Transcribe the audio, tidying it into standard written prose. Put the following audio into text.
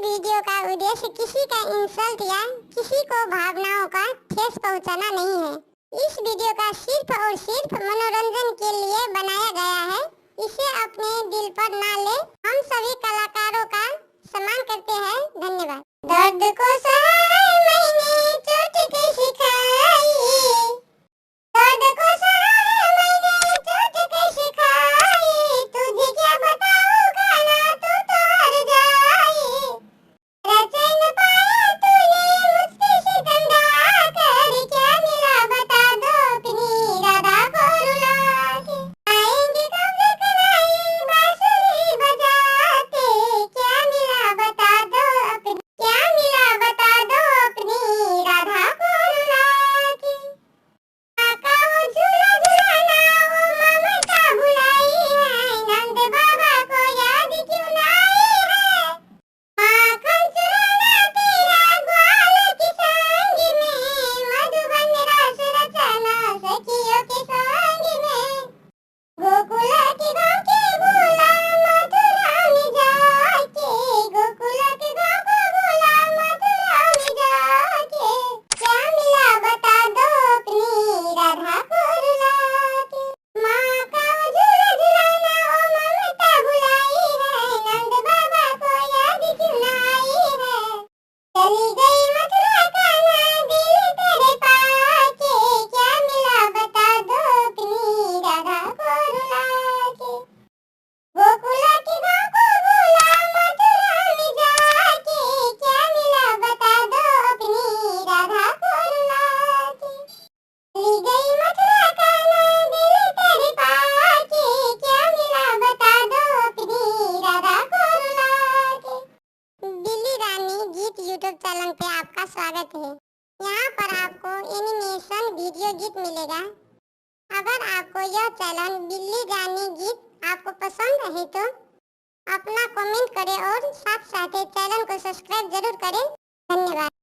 Video का उद्देश्य किसी का इंसल्ट या किसी को भावनाओं का ठेस पहुंचाना नहीं है। इस वीडियो का सिर्फ और सिर्फ मनोरंजन के लिए बनाया गया है। इसे अपने दिल पर ना ले। हम सभी कलाकारों का सम्मान करते हैं। धन्यवाद। दर्द को सहाय मैंने चोट कैसे खाई, दर्द को सहाय मैंने चोट कैसे खाई, तुझे क्या बताऊं गाना तू तो हर जाई, रचन पाया तूने मुझसे सितम ढाकर, क्या मिला बता दो अपनी राधा को रुला के, आएंगे कब कनाई बांसुरी बजाते, क्या मिला बता दो अपनी, क्या मिला बता दो अपनी राधा को रुला के, काका वो झूला झूलाना वो ममता भुलाई है, नंद बाबा को याद क्यों ना आई है, माखन चुराना तेरा ग्वाल की संग में, मधुबन रस रचना सखियों के संग में, गोकुल के गाँव के बोला मथुरा में जाके, गोकुल के गाँव को बोला मथुरा में जाके, क्या मिला बता दो अपनी राधा को रुला के, माँ का वो झूला झुलाना वो ममता भुलाई है, नंद बाबा को याद क्यों ना आई है, चली गई मथुरा कान्हा दिल तेरे पाके, क्या मिला बता दो अपनी राधा को रुला के, गोकुल के गाँव को बोला मथुरा में जाके, क्या मिला बता दो अपनी राधा को रुला के, ली गई मथुरा कान्हा दिल तेरे पाके, क्या मिला बता दो अपनी राधा को रुला के। बिल्ली रानी गीत यूट्यूब चैनल पे आपका स्वागत है। यहाँ पर आपको एनिमेशन वीडियो गीत मिलेगा। अगर आपको यह चैनल बिल्ली रानी गीत आपको पसंद है तो अपना कमेंट करें और साथ साथ चैनल को सब्सक्राइब जरूर करें। धन्यवाद।